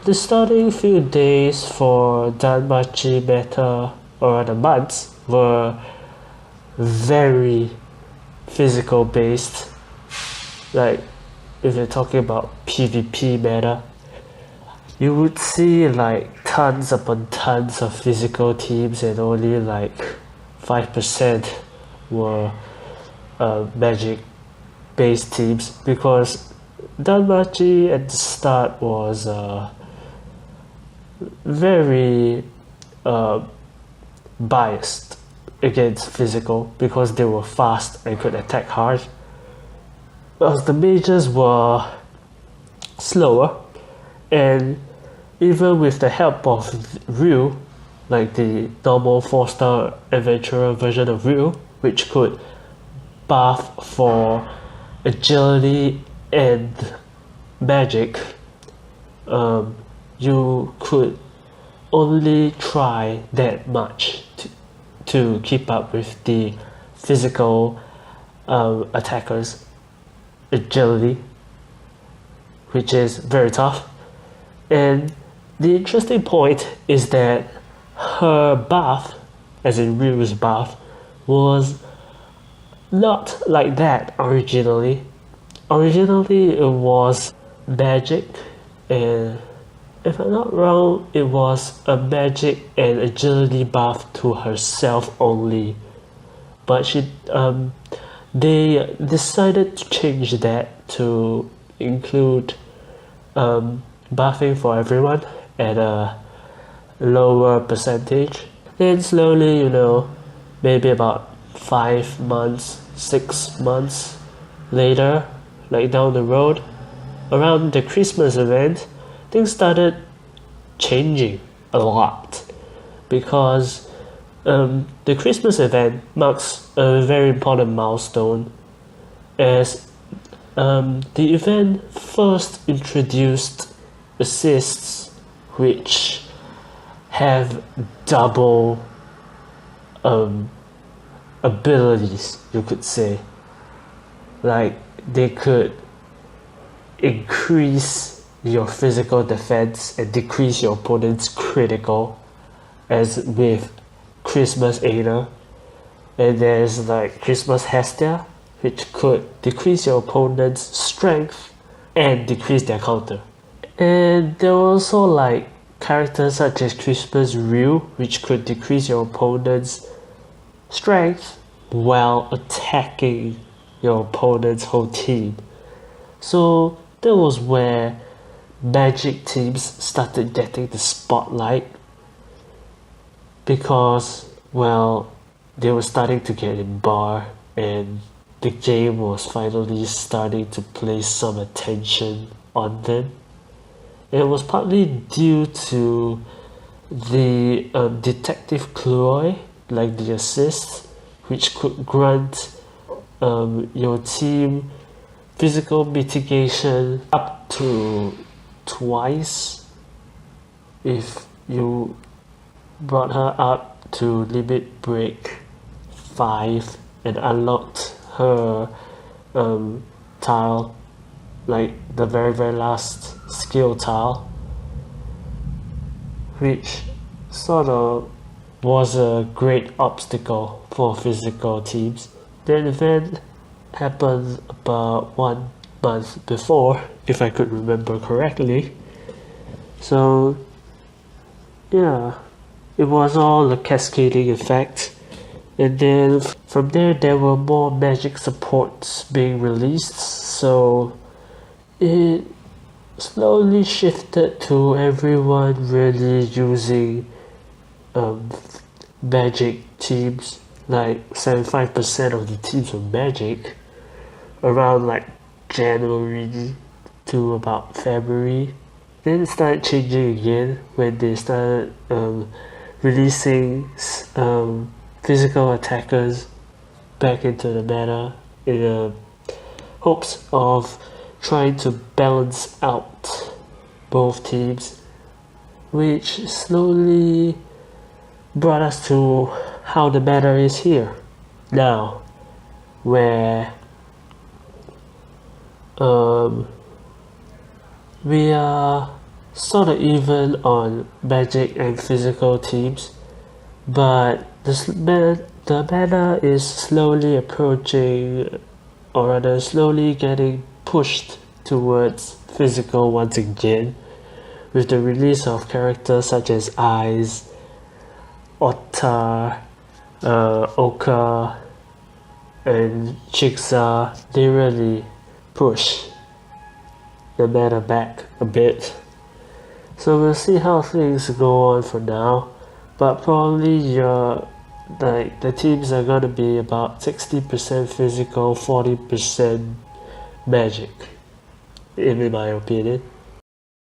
The starting few days for Danmachi meta, or the months, were very physical based. Like, if you're talking about PvP meta, you would see like tons upon tons of physical teams, and only like 5% were magic based teams, because Danmachi at the start was very biased against physical, because they were fast and could attack hard, whereas the mages were slower, and even with the help of Ryu, like the normal 4-star adventurer version of Ryu, which could buff for agility and magic, you could only try that much to keep up with the physical attackers' agility, which is very tough. And the interesting point is that her buff, as in Ryu's buff, was not like that originally. Originally it was magic, and if I'm not wrong, it was a magic and agility buff to herself only. But they decided to change that to include buffing for everyone at a lower percentage. Then slowly, maybe about 5 months, 6 months later, like down the road, around the Christmas event, things started changing a lot, because the Christmas event marks a very important milestone, as the event first introduced assists which have double abilities, you could say. Like, they could increase your physical defense and decrease your opponent's critical, as with Christmas Ada. And there's like Christmas Hestia, which could decrease your opponent's strength and decrease their counter. And there were also like characters such as Christmas Ryu, which could decrease your opponent's strength while attacking your opponent's whole team. So that was where magic teams started getting the spotlight, because, well, they were starting to get in bar, and the game was finally starting to place some attention on them. It was partly due to the detective Cloy, like the assist, which could grant your team physical mitigation up to twice if you brought her up to limit break 5 and unlocked her tile, like the very last skill tile, which sort of was a great obstacle for physical teams. The event happened about 1 month before, if I could remember correctly. So yeah, it was all a cascading effect. And then from there were more magic supports being released, so it slowly shifted to everyone really using magic teams. Like 75% of the teams were magic around like January to about February. Then it started changing again when they started releasing physical attackers back into the meta in the hopes of trying to balance out both teams, which slowly brought us to how the meta is here now, where we are sort of even on magic and physical teams, but the meta is slowly approaching, or rather slowly getting pushed towards physical once again, with the release of characters such as Eyes, Otar, Oka, and Chiksa. They really push the meta back a bit. So we'll see how things go on for now, but probably the teams are gonna be about 60% physical, 40% magic, in my opinion.